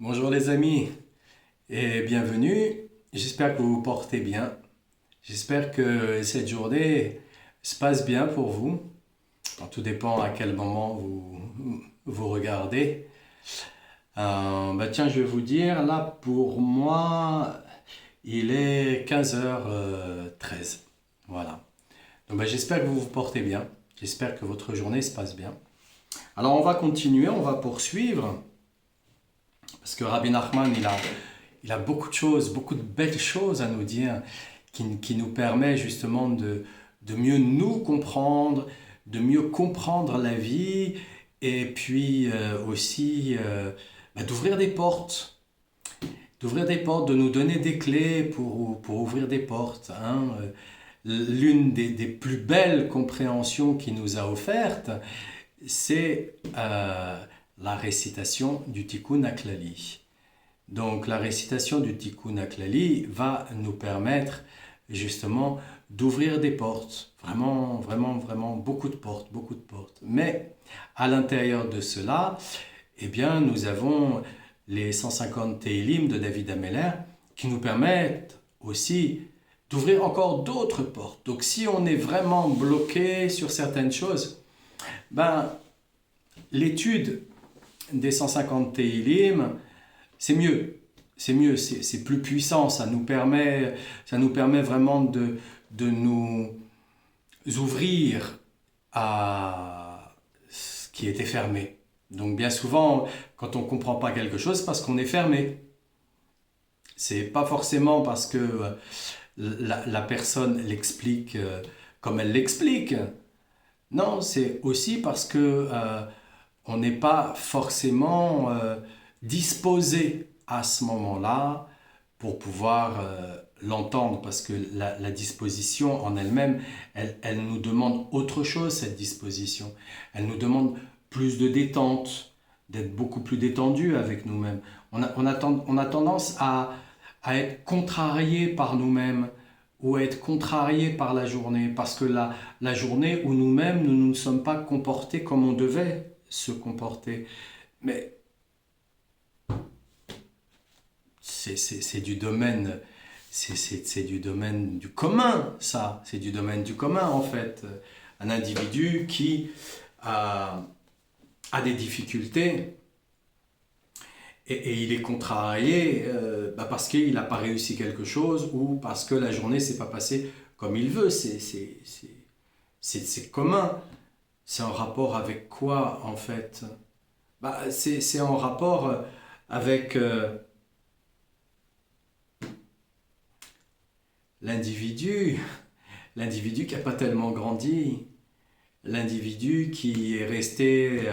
Bonjour les amis et bienvenue. J'espère que vous vous portez bien. J'espère que cette journée se passe bien pour vous. Bon, tout dépend à quel moment vous regardez. Tiens, je vais vous dire, là pour moi, il est 15h13. Voilà. J'espère que vous vous portez bien. J'espère que votre journée se passe bien. Alors on va continuer, on va poursuivre. Parce que Rabbi Nachman, il a beaucoup de choses, beaucoup de belles choses à nous dire qui nous permet justement de mieux nous comprendre, de mieux comprendre la vie et puis aussi d'ouvrir des portes, de nous donner des clés pour ouvrir des portes. Hein. L'une des plus belles compréhensions qu'il nous a offertes, c'est la récitation du Tikkun HaKlali. Donc la récitation du Tikkun HaKlali va nous permettre justement d'ouvrir des portes, vraiment, vraiment, vraiment beaucoup de portes, beaucoup de portes. Mais à l'intérieur de cela, eh bien, nous avons les 150 Teilim de David Ameller qui nous permettent aussi d'ouvrir encore d'autres portes. Donc si on est vraiment bloqué sur certaines choses, l'étude des 150 Teilim, c'est mieux. C'est mieux, c'est plus puissant, ça nous permet vraiment de nous ouvrir à ce qui était fermé. Donc bien souvent, quand on ne comprend pas quelque chose, c'est parce qu'on est fermé. C'est pas forcément parce que la personne l'explique comme elle l'explique. Non, c'est aussi parce que on n'est pas forcément disposé à ce moment-là pour pouvoir l'entendre, parce que la disposition en elle-même, elle nous demande autre chose, cette disposition. Elle nous demande plus de détente, d'être beaucoup plus détendu avec nous-mêmes. On a tendance à être contrarié par nous-mêmes ou à être contrarié par la journée, parce que la journée où nous-mêmes, nous ne sommes pas comportés comme on devait se comporter. Mais c'est du domaine, c'est du domaine du commun, ça. C'est du domaine du commun, en fait. Un individu qui a des difficultés et il est contrarié parce qu'il n'a pas réussi quelque chose ou parce que la journée ne s'est pas passée comme il veut. C'est commun. C'est en rapport avec quoi, en fait? C'est en rapport avec l'individu, l'individu qui n'a pas tellement grandi, l'individu qui est resté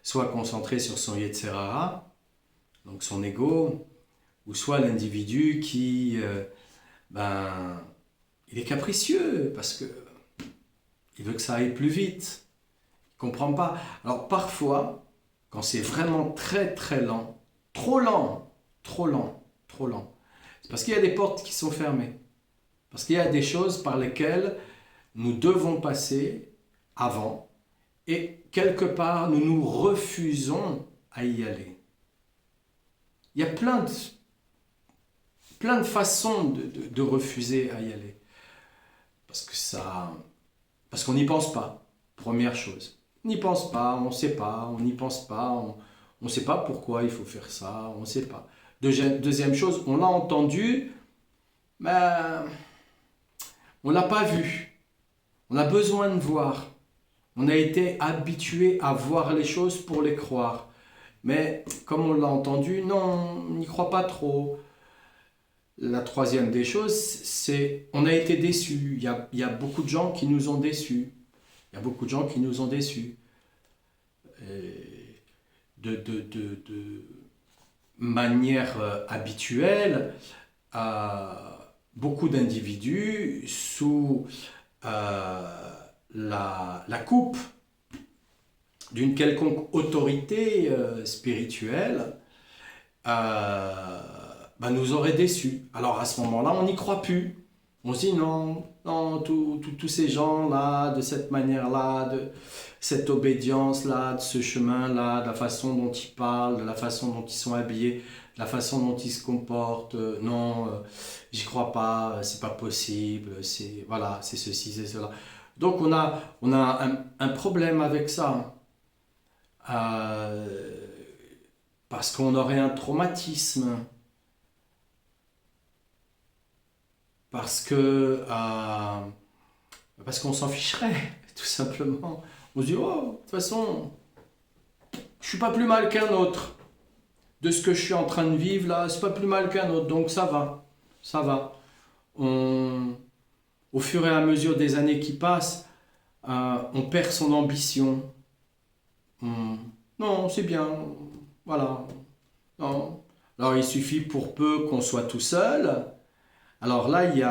soit concentré sur son Yetzer Hara, donc son ego, ou soit l'individu qui, il est capricieux parce que il veut que ça aille plus vite, il comprend pas. Alors parfois, quand c'est vraiment très très lent, trop lent, trop lent, trop lent, c'est parce qu'il y a des portes qui sont fermées. Parce qu'il y a des choses par lesquelles nous devons passer avant et quelque part nous nous refusons à y aller. Il y a plein de façons de refuser à y aller. Parce qu'on n'y pense pas, première chose. On n'y pense pas, on ne sait pas, on n'y pense pas, on ne sait pas pourquoi il faut faire ça, on ne sait pas. Deuxième chose, on l'a entendu, mais on ne l'a pas vu. On a besoin de voir. On a été habitué à voir les choses pour les croire. Mais comme on l'a entendu, non, on n'y croit pas trop. La troisième des choses, c'est on a été déçus. Il y a beaucoup de gens qui nous ont déçus. Il y a beaucoup de gens qui nous ont déçus. De manière habituelle, beaucoup d'individus sous la coupe d'une quelconque autorité spirituelle nous auraient déçus. Alors à ce moment-là, on n'y croit plus. On se dit non, non, tous ces gens-là, de cette manière-là, de cette obédience-là, de ce chemin-là, de la façon dont ils parlent, de la façon dont ils sont habillés, de la façon dont ils se comportent, non, j'y crois pas, c'est pas possible, c'est voilà, c'est ceci, c'est cela. Donc on a un problème avec ça, euh, parce qu'on aurait un traumatisme, parce que parce qu'on s'en ficherait, tout simplement. On se dit, oh, de toute façon, je suis pas plus mal qu'un autre. De ce que je suis en train de vivre là, c'est pas plus mal qu'un autre, donc ça va. Ça va. On, Au fur et à mesure des années qui passent, on perd son ambition. Non, c'est bien. Voilà. Non. Alors il suffit pour peu qu'on soit tout seul. Alors là, il y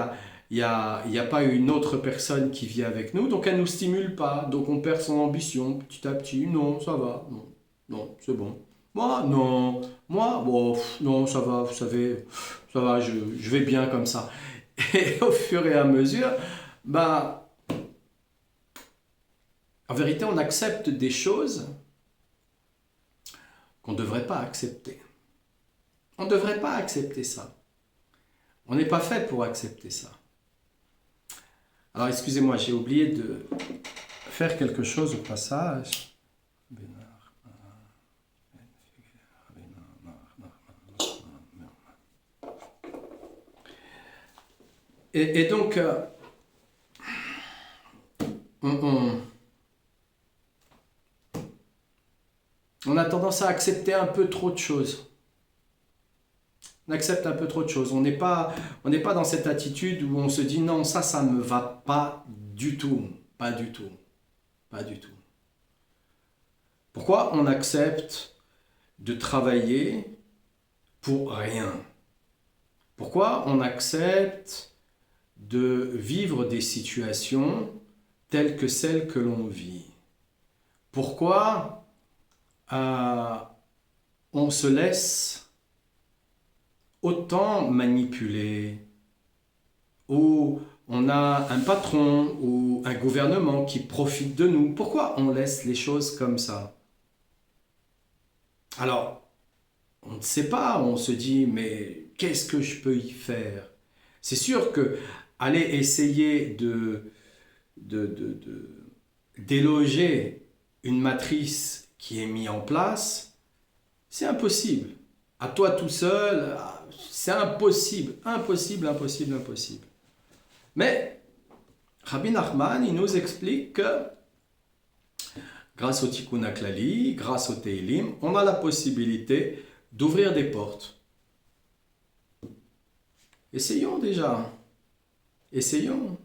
a pas une autre personne qui vit avec nous, donc elle ne nous stimule pas, donc on perd son ambition petit à petit. Non, ça va, non, non, c'est bon. Moi, non, moi, bon, non, ça va, vous savez, ça va, je vais bien comme ça. Et au fur et à mesure, bah, en vérité, on accepte des choses qu'on ne devrait pas accepter. On ne devrait pas accepter ça. On n'est pas fait pour accepter ça. Alors, excusez-moi, j'ai oublié de faire quelque chose au passage. Et donc, on, on- on a tendance à accepter un peu trop de choses. On accepte un peu trop de choses. On n'est pas dans cette attitude où on se dit non, ça me va pas du tout. Pas du tout. Pas du tout. Pourquoi on accepte de travailler pour rien? Pourquoi on accepte de vivre des situations telles que celles que l'on vit? Pourquoi on se laisse autant manipuler, ou on a un patron ou un gouvernement qui profite de nous? Pourquoi on laisse les choses comme ça? Alors, on ne sait pas, on se dit, mais qu'est-ce que je peux y faire? C'est sûr que aller essayer déloger une matrice qui est mise en place, c'est impossible. À toi tout seul, c'est impossible, impossible, impossible, impossible. Mais Rabbi Nachman, il nous explique que grâce au Tikkun HaKlali, grâce au Teilim, on a la possibilité d'ouvrir des portes. Essayons déjà. Essayons.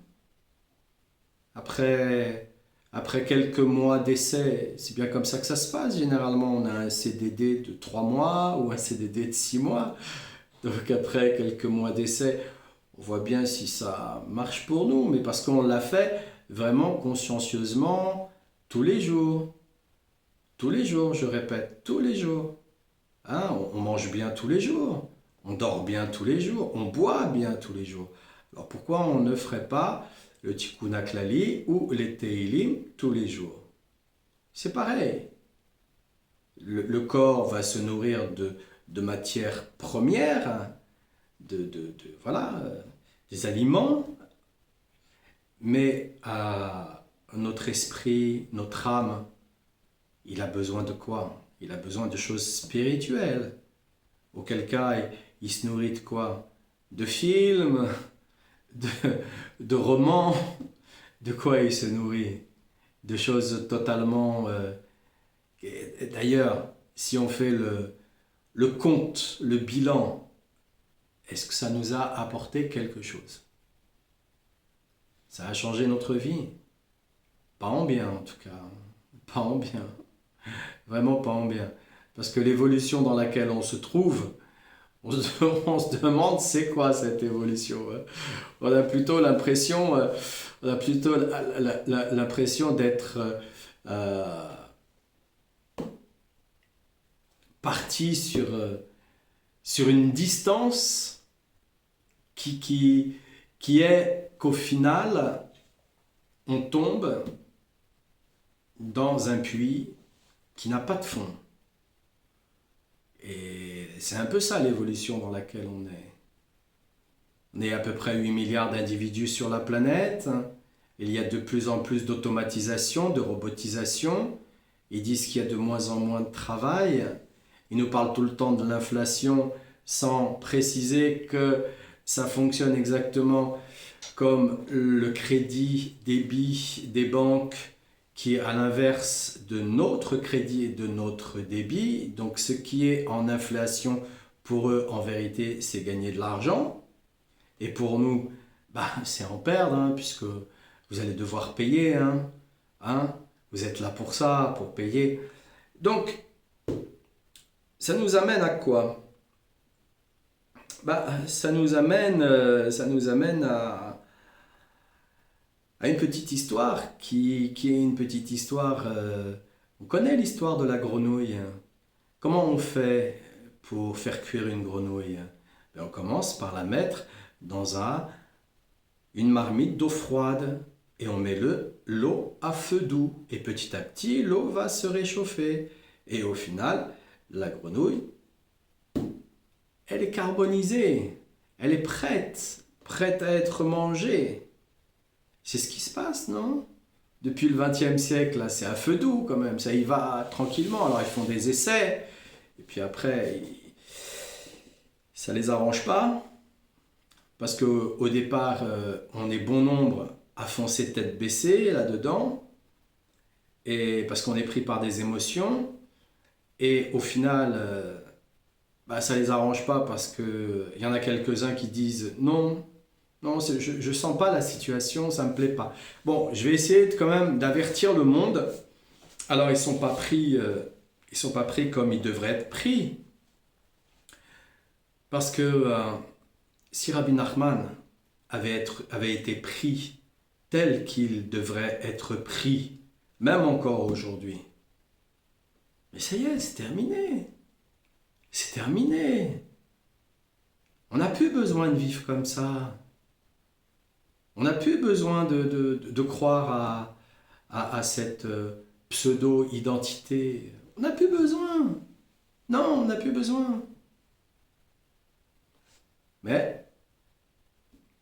Après quelques mois d'essai, c'est bien comme ça que ça se passe. Généralement, on a un CDD de 3 mois ou un CDD de 6 mois. Donc après quelques mois d'essai, on voit bien si ça marche pour nous, mais parce qu'on l'a fait vraiment consciencieusement tous les jours. Tous les jours, je répète, tous les jours. Hein, on mange bien tous les jours, on dort bien tous les jours, on boit bien tous les jours. Alors pourquoi on ne ferait pas le Tikkun HaKlali ou les Teilim tous les jours? C'est pareil. Le corps va se nourrir de matières premières, hein, voilà, des aliments, mais notre esprit, notre âme, il a besoin de quoi? Il a besoin de choses spirituelles. Auquel cas, il se nourrit de quoi? De films, de, de romans. De quoi il se nourrit? De choses totalement... D'ailleurs, si on fait le compte, le bilan, est-ce que ça nous a apporté quelque chose? Ça a changé notre vie? Pas en bien en tout cas. Pas en bien. Vraiment pas en bien. Parce que l'évolution dans laquelle on se trouve, on se demande c'est quoi cette évolution, hein. On a plutôt l'impression, l'impression d'être euh, parti sur une distance qui qui est qu'au final, on tombe dans un puits qui n'a pas de fond. Et c'est un peu ça l'évolution dans laquelle on est. On est à peu près 8 milliards d'individus sur la planète. Il y a de plus en plus d'automatisation, de robotisation. Ils disent qu'il y a de moins en moins de travail. Ils nous parlent tout le temps de l'inflation sans préciser que ça fonctionne exactement comme le crédit débit des banques qui est à l'inverse de notre crédit et de notre débit. Donc ce qui est en inflation, pour eux, en vérité, c'est gagner de l'argent. Et pour nous, c'est en perdre, hein, puisque vous allez devoir payer. Hein. Vous êtes là pour ça, pour payer. Donc, ça nous amène à quoi? Ça nous amène à une petite histoire qui est une petite histoire. On connaît l'histoire de la grenouille. Comment on fait pour faire cuire une grenouille? On commence par la mettre dans une marmite d'eau froide et on met l'eau à feu doux. Et petit à petit, l'eau va se réchauffer. Et au final, la grenouille, elle est carbonisée. Elle est prête à être mangée. C'est ce qui se passe, non? Depuis le XXe siècle, là, c'est à feu doux quand même. Ça y va tranquillement. Alors ils font des essais. Et puis après, ça les arrange pas. Parce qu'au départ, on est bon nombre à foncer tête baissée là-dedans. Et parce qu'on est pris par des émotions. Et au final, ça les arrange pas parce qu'il y en a quelques-uns qui disent non, je sens pas la situation, ça me plaît pas. Bon, je vais essayer quand même d'avertir le monde. Alors ils sont pas pris comme ils devraient être pris. Parce que si Rabbi Nachman avait été pris tel qu'il devrait être pris, même encore aujourd'hui, mais ça y est, c'est terminé. C'est terminé. On n'a plus besoin de vivre comme ça. On n'a plus besoin de croire à cette pseudo-identité. On n'a plus besoin. Non, on n'a plus besoin. Mais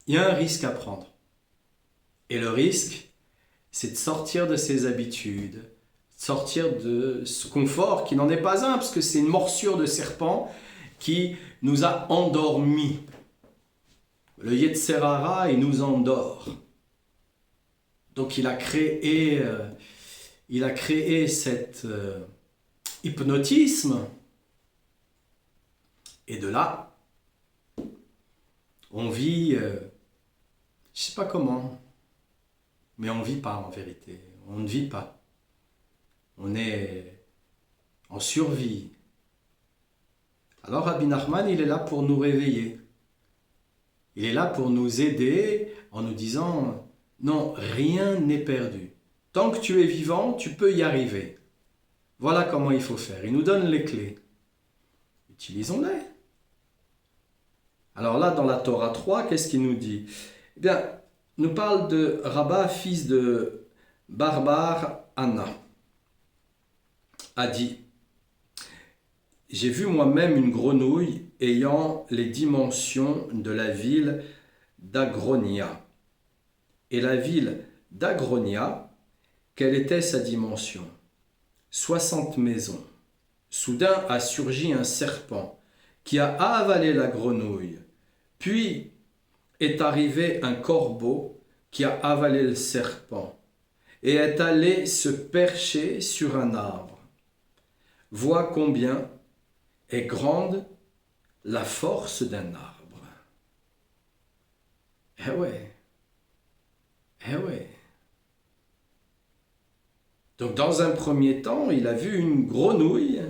il y a un risque à prendre. Et le risque, c'est de sortir de ses habitudes, sortir de ce confort qui n'en est pas un, parce que c'est une morsure de serpent qui nous a endormis. Le Yetzer Hara, il nous endort. Donc il a créé cet hypnotisme. Et de là, on vit, je ne sais pas comment, mais on ne vit pas en vérité. On ne vit pas. On est en survie. Alors Rabbi Nachman, il est là pour nous réveiller. Il est là pour nous aider en nous disant non, rien n'est perdu. Tant que tu es vivant, tu peux y arriver. Voilà comment il faut faire. Il nous donne les clés. Utilisons-les. Alors là, dans la Torah 3, qu'est-ce qu'il nous dit? Eh bien, il nous parle de Rabba, fils de Barbar Anna, a dit: j'ai vu moi-même une grenouille ayant les dimensions de la ville d'Agronia. Et la ville d'Agronia, quelle était sa dimension? 60 maisons. Soudain a surgi un serpent qui a avalé la grenouille. Puis est arrivé un corbeau qui a avalé le serpent et est allé se percher sur un arbre. Vois combien est grande la force d'un arbre. Eh ouais. Donc dans un premier temps, il a vu une grenouille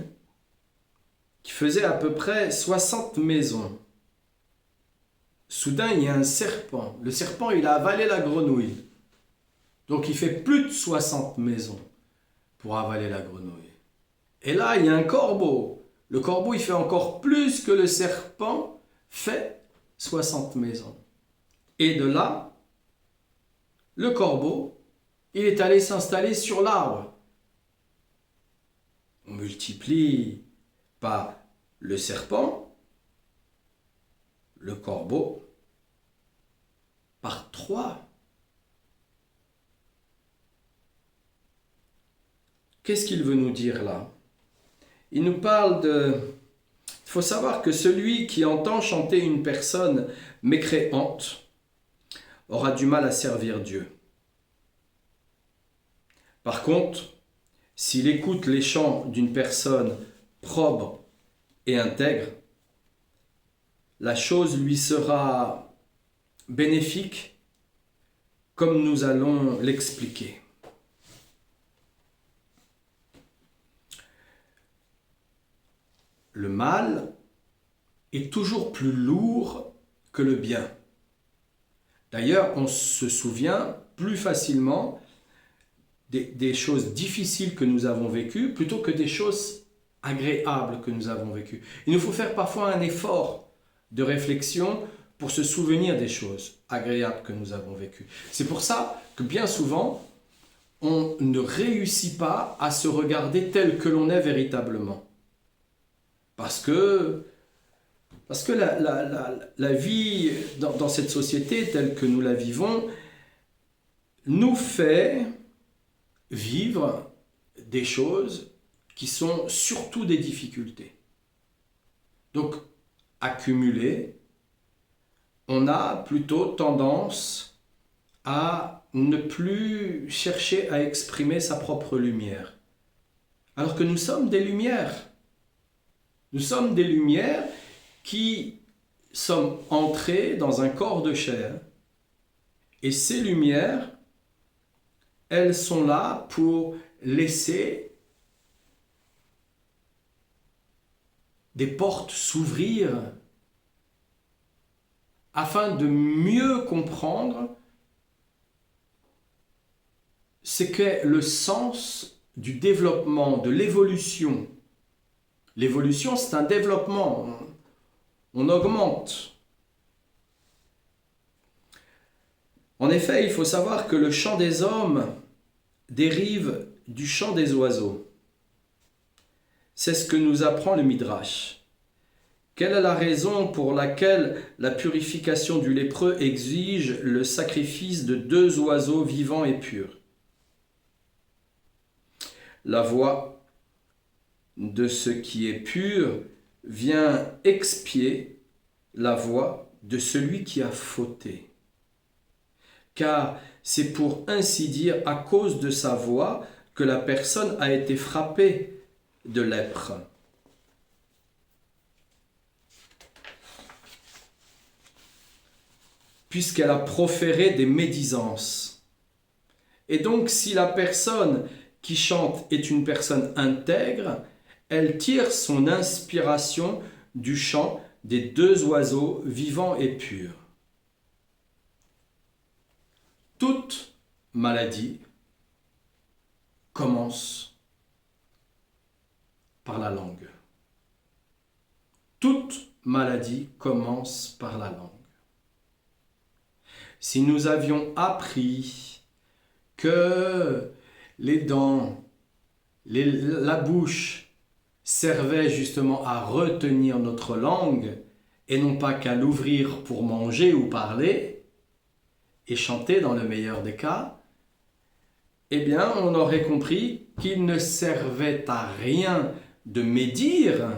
qui faisait à peu près 60 maisons. Soudain, il y a un serpent. Le serpent, il a avalé la grenouille. Donc il fait plus de 60 maisons pour avaler la grenouille. Et là, il y a un corbeau. Le corbeau, il fait encore plus que le serpent fait 60 maisons. Et de là, le corbeau, il est allé s'installer sur l'arbre. On multiplie par le serpent, le corbeau, par 3. Qu'est-ce qu'il veut nous dire là? Il nous parle de... Il faut savoir que celui qui entend chanter une personne mécréante aura du mal à servir Dieu. Par contre, s'il écoute les chants d'une personne probe et intègre, la chose lui sera bénéfique, comme nous allons l'expliquer. Le mal est toujours plus lourd que le bien. D'ailleurs, on se souvient plus facilement des choses difficiles que nous avons vécues plutôt que des choses agréables que nous avons vécues. Il nous faut faire parfois un effort de réflexion pour se souvenir des choses agréables que nous avons vécues. C'est pour ça que bien souvent, on ne réussit pas à se regarder tel que l'on est véritablement. Parce que la vie dans cette société telle que nous la vivons nous fait vivre des choses qui sont surtout des difficultés. Donc, accumulé, on a plutôt tendance à ne plus chercher à exprimer sa propre lumière. Alors que nous sommes des lumières. Nous sommes des lumières qui sommes entrées dans un corps de chair. Et ces lumières, elles sont là pour laisser des portes s'ouvrir afin de mieux comprendre ce qu'est le sens du développement, de l'évolution. L'évolution, c'est un développement. On augmente. En effet, il faut savoir que le chant des hommes dérive du chant des oiseaux. C'est ce que nous apprend le Midrash. Quelle est la raison pour laquelle la purification du lépreux exige le sacrifice de 2 oiseaux vivants et purs? La voix de ce qui est pur vient expier la voix de celui qui a fauté. Car c'est pour ainsi dire à cause de sa voix que la personne a été frappée de lèpre. Puisqu'elle a proféré des médisances. Et donc si la personne qui chante est une personne intègre, elle tire son inspiration du chant des 2 oiseaux vivants et purs. Toute maladie commence par la langue. Toute maladie commence par la langue. Si nous avions appris que les dents, la bouche servaient justement à retenir notre langue et non pas qu'à l'ouvrir pour manger ou parler et chanter dans le meilleur des cas, eh bien on aurait compris qu'il ne servait à rien de médire,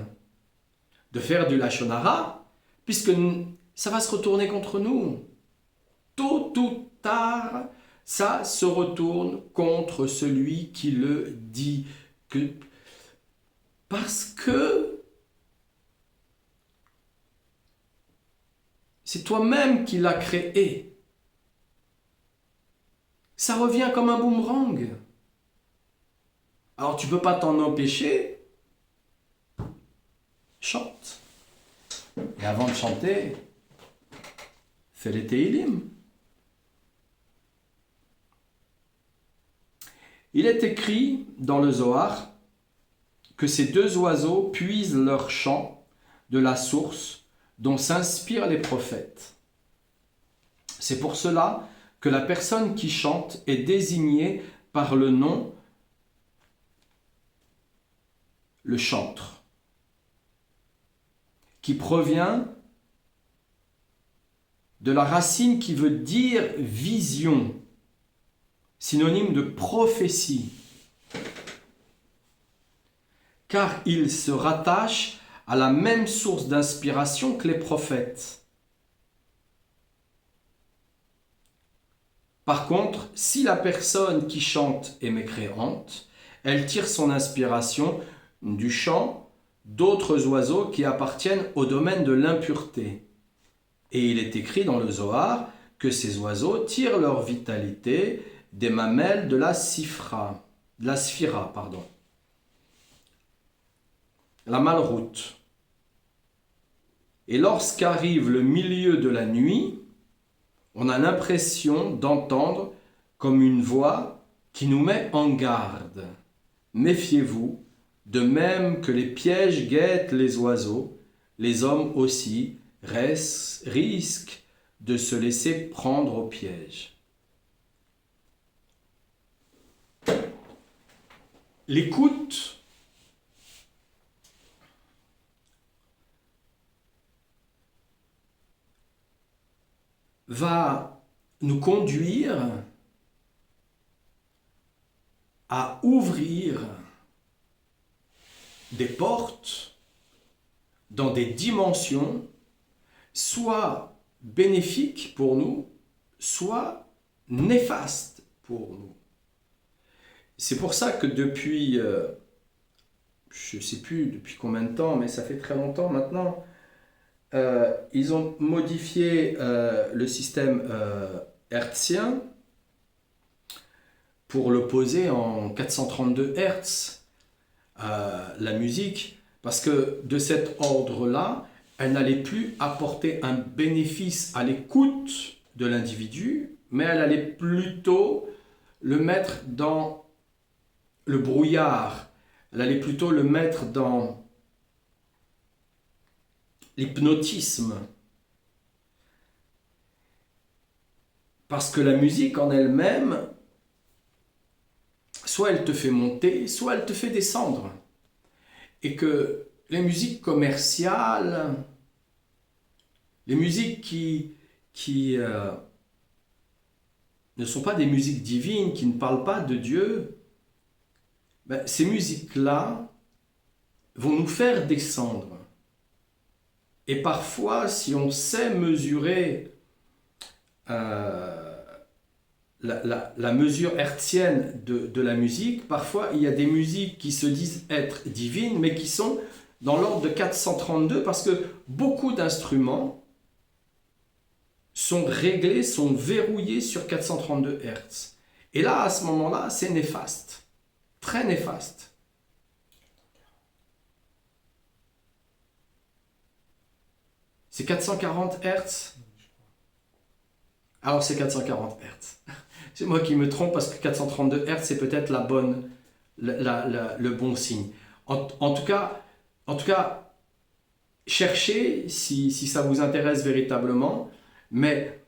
de faire du lachon hara, puisque ça va se retourner contre nous. Tôt ou tard, ça se retourne contre celui qui le dit. Parce que c'est toi-même qui l'as créé. Ça revient comme un boomerang. Alors tu ne peux pas t'en empêcher. Chante. Et avant de chanter, fais les Tehillim. Il est écrit dans le Zohar que ces 2 oiseaux puisent leur chant de la source dont s'inspirent les prophètes. C'est pour cela que la personne qui chante est désignée par le nom le chantre, qui provient de la racine qui veut dire vision, synonyme de prophétie, car il se rattache à la même source d'inspiration que les prophètes. Par contre, si la personne qui chante est mécréante, elle tire son inspiration du chant d'autres oiseaux qui appartiennent au domaine de l'impureté. Et il est écrit dans le Zohar que ces oiseaux tirent leur vitalité des mamelles de la sphira, la malroute. Et lorsqu'arrive le milieu de la nuit, on a l'impression d'entendre comme une voix qui nous met en garde. Méfiez-vous, de même que les pièges guettent les oiseaux, les hommes aussi risquent de se laisser prendre au piège. L'écoute va nous conduire à ouvrir des portes dans des dimensions soit bénéfiques pour nous, soit néfastes pour nous. C'est pour ça que depuis, je ne sais plus depuis combien de temps, mais ça fait très longtemps maintenant, ils ont modifié le système hertzien pour le poser en 432 Hertz, la musique, parce que de cet ordre-là, elle n'allait plus apporter un bénéfice à l'écoute de l'individu, mais elle allait plutôt le mettre dans le brouillard, elle allait plutôt le mettre dans l'hypnotisme. Parce que la musique en elle-même, soit elle te fait monter, soit elle te fait descendre. Et que les musiques commerciales, les musiques qui ne sont pas des musiques divines, qui ne parlent pas de Dieu, ben, ces musiques-là vont nous faire descendre. Et parfois, si on sait mesurer la mesure hertzienne de la musique, parfois il y a des musiques qui se disent être divines, mais qui sont dans l'ordre de 432, parce que beaucoup d'instruments sont réglés, sont verrouillés sur 432 Hertz. Et là, à ce moment-là, c'est néfaste, très néfaste. C'est 440 Hertz. Alors c'est 440 Hertz. C'est moi qui me trompe parce que 432 Hertz, c'est peut-être le bon signe. En tout cas, cherchez si ça vous intéresse véritablement. Mais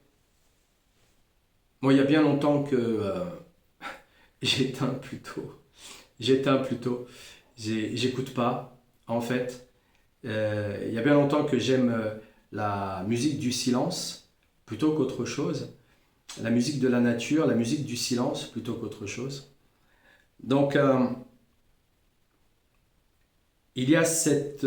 moi, il y a bien longtemps que j'éteins plutôt. J'écoute pas, en fait. Il y a bien longtemps que j'aime la musique du silence plutôt qu'autre chose. La musique de la nature, la musique du silence plutôt qu'autre chose. Donc, il y a cette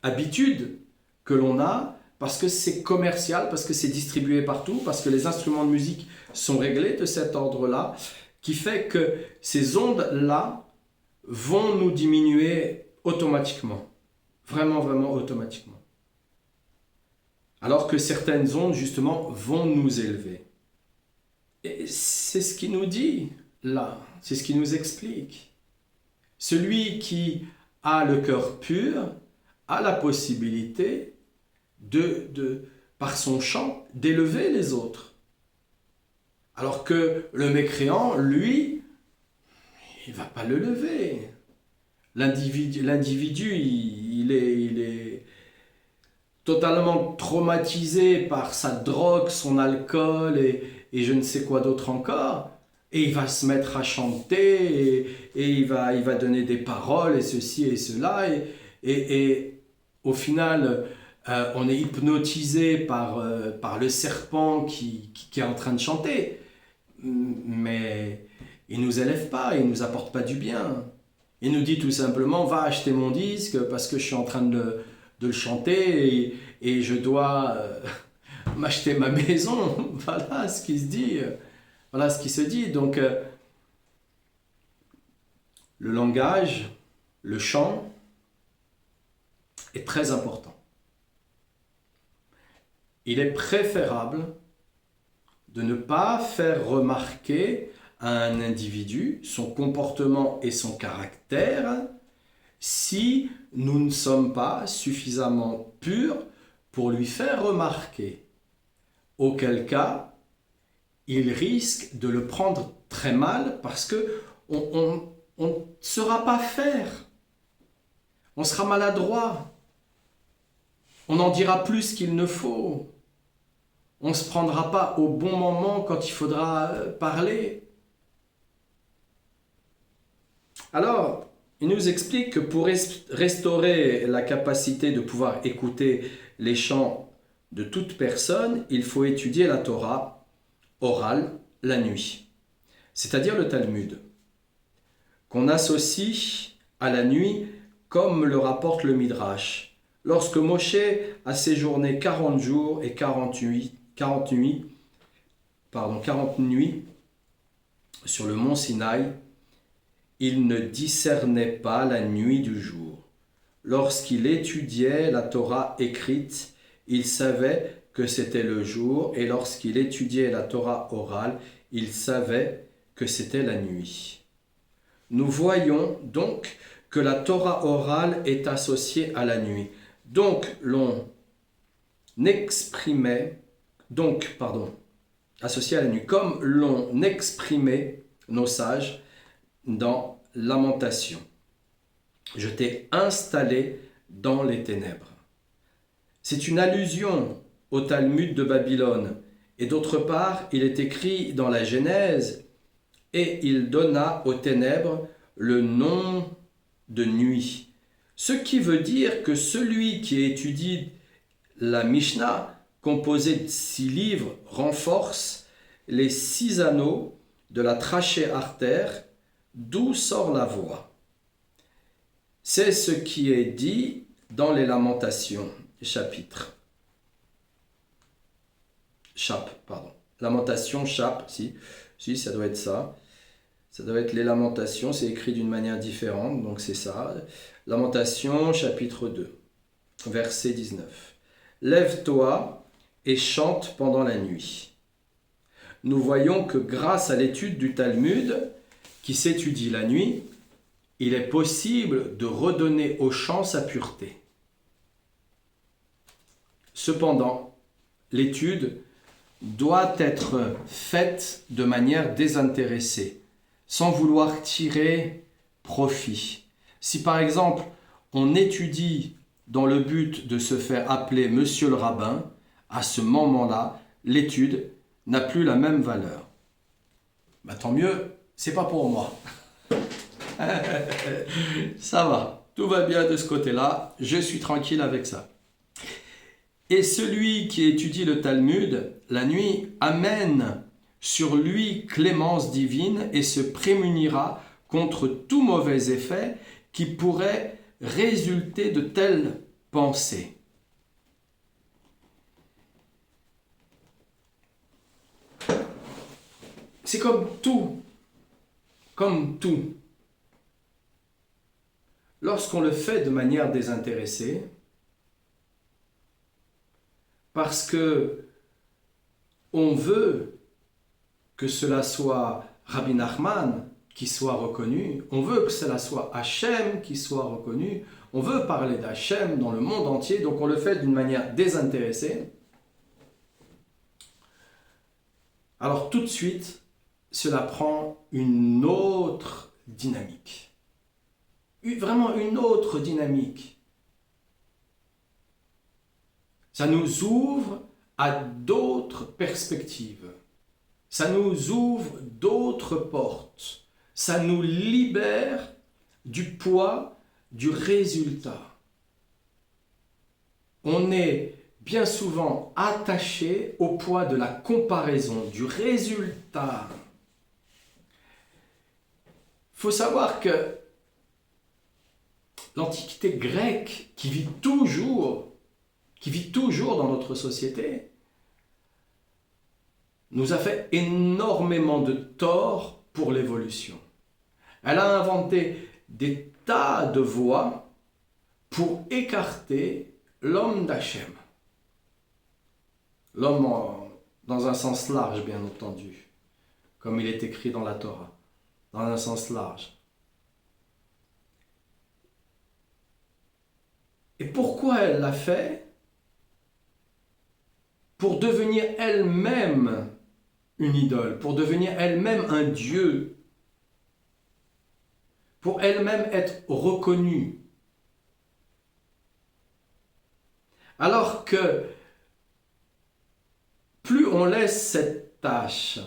habitude que l'on a, parce que c'est commercial, parce que c'est distribué partout, parce que les instruments de musique sont réglés de cet ordre-là, qui fait que ces ondes-là vont nous diminuer automatiquement. Vraiment, vraiment automatiquement. Alors que certaines ondes, justement, vont nous élever. Et c'est ce qu'il nous dit, là. C'est ce qu'il nous explique. Celui qui a le cœur pur a la possibilité par son chant, d'élever les autres. Alors que le mécréant, lui, il ne va pas le lever. L'individu, il est totalement traumatisé par sa drogue, son alcool et je ne sais quoi d'autre encore. Et il va se mettre à chanter et il va donner des paroles et ceci et cela. Et au final, on est hypnotisé par le serpent qui est en train de chanter. Mais il ne nous élève pas, il ne nous apporte pas du bien. Il nous dit tout simplement, va acheter mon disque parce que je suis en train de le chanter et je dois m'acheter ma maison. Voilà ce qui se dit. Voilà ce qui se dit. Donc, le langage, le chant est très important. Il est préférable de ne pas faire remarquer à un individu son comportement et son caractère si nous ne sommes pas suffisamment purs pour lui faire remarquer. Auquel cas, il risque de le prendre très mal parce que on ne saura pas faire. On sera maladroit. On en dira plus qu'il ne faut. On ne se prendra pas au bon moment quand il faudra parler. Alors, il nous explique que pour restaurer la capacité de pouvoir écouter les chants de toute personne, il faut étudier la Torah orale la nuit, c'est-à-dire le Talmud, qu'on associe à la nuit comme le rapporte le Midrash. Lorsque Moshe a séjourné 40 jours et 40 nuits sur le mont Sinaï, il ne discernait pas la nuit du jour. Lorsqu'il étudiait la Torah écrite, il savait que c'était le jour, et lorsqu'il étudiait la Torah orale, il savait que c'était la nuit. Nous voyons donc que la Torah orale est associée à la nuit. Associée à la nuit, comme l'on exprimait nos sages dans Lamentation. Je t'ai installé dans les ténèbres. C'est une allusion au Talmud de Babylone. Et d'autre part, il est écrit dans la Genèse, et il donna aux ténèbres le nom de nuit. Ce qui veut dire que celui qui étudie la Mishnah, composée de 6 livres, renforce les 6 anneaux de la trachée artère, d'où sort la voix. C'est ce qui est dit dans les Lamentations, Lamentation, si, ça doit être ça. Ça doit être les Lamentations, c'est écrit d'une manière différente, donc c'est ça. Lamentation, chapitre 2, verset 19. Lève-toi et chante pendant la nuit. Nous voyons que grâce à l'étude du Talmud, qui s'étudie la nuit, il est possible de redonner au chant sa pureté. Cependant, l'étude doit être faite de manière désintéressée, sans vouloir tirer profit. Si par exemple, on étudie dans le but de se faire appeler Monsieur le rabbin, à ce moment-là, l'étude n'a plus la même valeur. Tant mieux, c'est pas pour moi. Ça va, tout va bien de ce côté-là, je suis tranquille avec ça. Et celui qui étudie le Talmud, la nuit, amène sur lui clémence divine et se prémunira contre tout mauvais effet qui pourrait résulter de telles pensées. C'est comme tout. Lorsqu'on le fait de manière désintéressée, parce que on veut que cela soit Rabbi Nachman qui soit reconnu, on veut que cela soit Hachem qui soit reconnu, on veut parler d'Hachem dans le monde entier, donc on le fait d'une manière désintéressée. Alors tout de suite, cela prend une autre dynamique. Vraiment une autre dynamique. Ça nous ouvre à d'autres perspectives. Ça nous ouvre d'autres portes. Ça nous libère du poids du résultat. On est bien souvent attaché au poids de la comparaison, du résultat. Il faut savoir que l'Antiquité grecque, qui vit toujours dans notre société, nous a fait énormément de tort pour l'évolution. Elle a inventé des tas de voies pour écarter l'homme d'Hachem. L'homme dans un sens large, bien entendu, comme il est écrit dans la Torah, dans un sens large. Et pourquoi elle l'a fait? Pour devenir elle-même une idole, pour devenir elle-même un dieu, pour elle-même être reconnue. Alors que plus on laisse cette tâche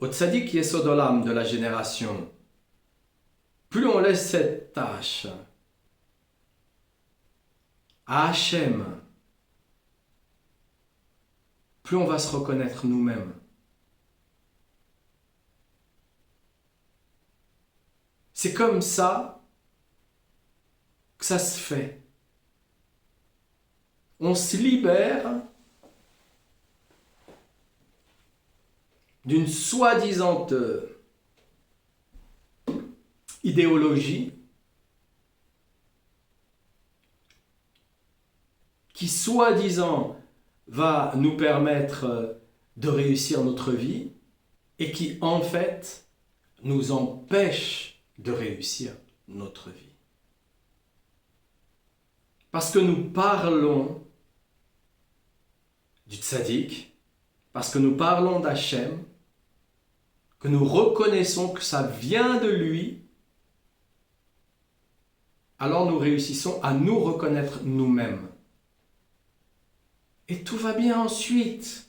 au tzaddik yesod olam de la génération, plus on laisse cette tâche à Hachem, plus on va se reconnaître nous-mêmes. C'est comme ça que ça se fait. On se libère d'une soi-disant idéologie qui soi-disant va nous permettre de réussir notre vie et qui en fait nous empêche de réussir notre vie. Parce que nous parlons du tzaddik, parce que nous parlons d'Hachem, que nous reconnaissons que ça vient de lui, alors nous réussissons à nous reconnaître nous-mêmes. Et tout va bien ensuite.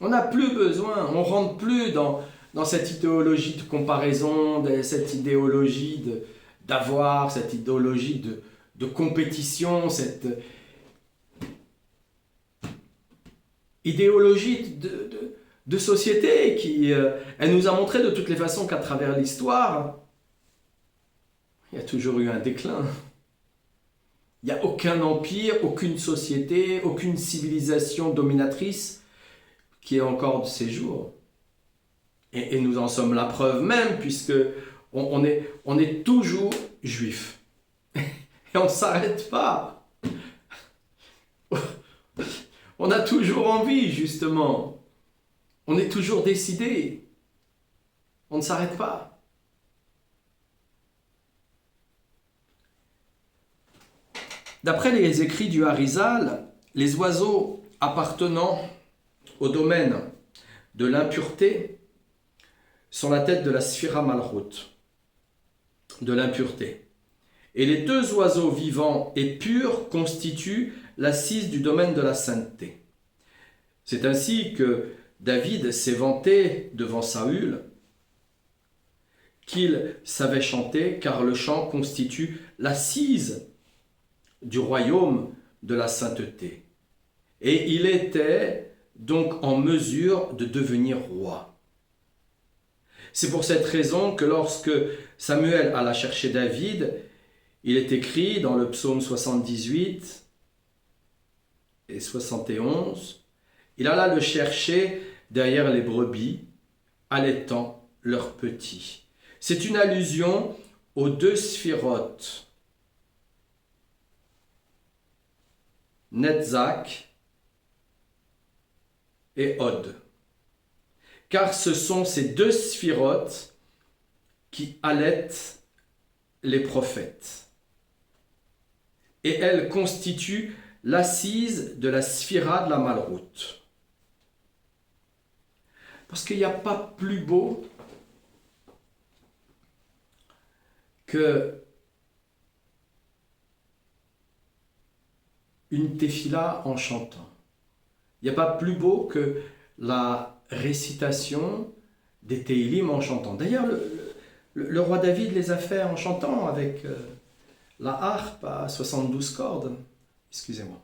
On n'a plus besoin, on ne rentre plus dans cette idéologie de comparaison, cette idéologie d'avoir, cette idéologie de compétition, cette idéologie de société qui elle nous a montré de toutes les façons qu'à travers l'histoire, il y a toujours eu un déclin. Il n'y a aucun empire, aucune société, aucune civilisation dominatrice qui est encore de ces jours. Et nous en sommes la preuve même, puisque on est toujours juif. Et on ne s'arrête pas. On a toujours envie, justement. On est toujours décidé. On ne s'arrête pas. D'après les écrits du Harizal, les oiseaux appartenant au domaine de l'impureté sont la tête de la Sphira Malchut, de l'impureté. Et les deux oiseaux vivants et purs constituent l'assise du domaine de la sainteté. C'est ainsi que David s'est vanté devant Saül qu'il savait chanter, car le chant constitue l'assise du royaume de la sainteté. Et il était donc en mesure de devenir roi. C'est pour cette raison que lorsque Samuel alla chercher David, il est écrit dans le psaume 78 et 71, il alla le chercher derrière les brebis, allaitant leurs petits. C'est une allusion aux deux sphirotes, Netzach et Od. Car ce sont ces deux sphirotes qui allaitent les prophètes. Et elles constituent l'assise de la sphira de la Malchut. Parce qu'il n'y a pas plus beau que une tefila en chantant. Il n'y a pas plus beau que la récitation des Tehillim en chantant. D'ailleurs, le roi David les a fait en chantant avec la harpe à 72 cordes. Excusez-moi.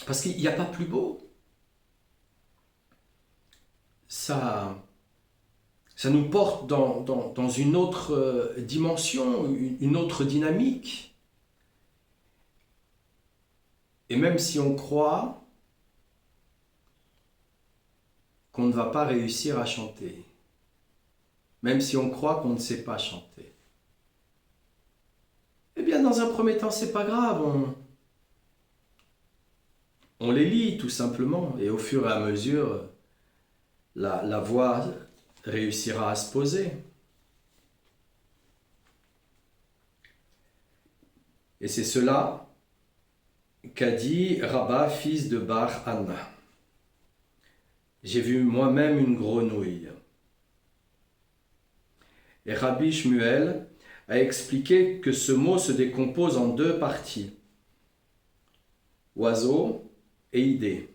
Parce qu'il n'y a pas plus beau. Ça nous porte dans une autre dimension, une autre dynamique. Et même si on croit qu'on ne va pas réussir à chanter, même si on croit qu'on ne sait pas chanter, eh bien dans un premier temps, c'est pas grave, on les lit tout simplement, et au fur et à mesure, la voix réussira à se poser. Et c'est cela qu'a dit Rabba, fils de Bar Anna. J'ai vu moi-même une grenouille. Et Rabbi Shmuel a expliqué que ce mot se décompose en deux parties, oiseau et idée.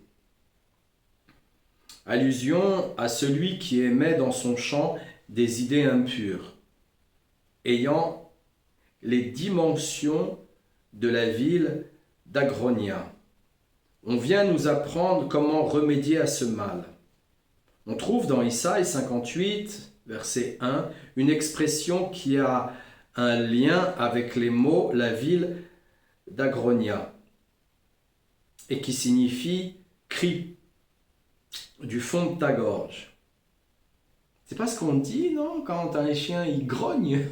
Allusion à celui qui émet dans son chant des idées impures, ayant les dimensions de la ville d'Agronia. On vient nous apprendre comment remédier à ce mal. On trouve dans Isaïe 58, verset 1, une expression qui a un lien avec les mots la ville d'Agronia et qui signifie cri du fond de ta gorge. C'est pas ce qu'on dit, non? Quand un chien il grogne.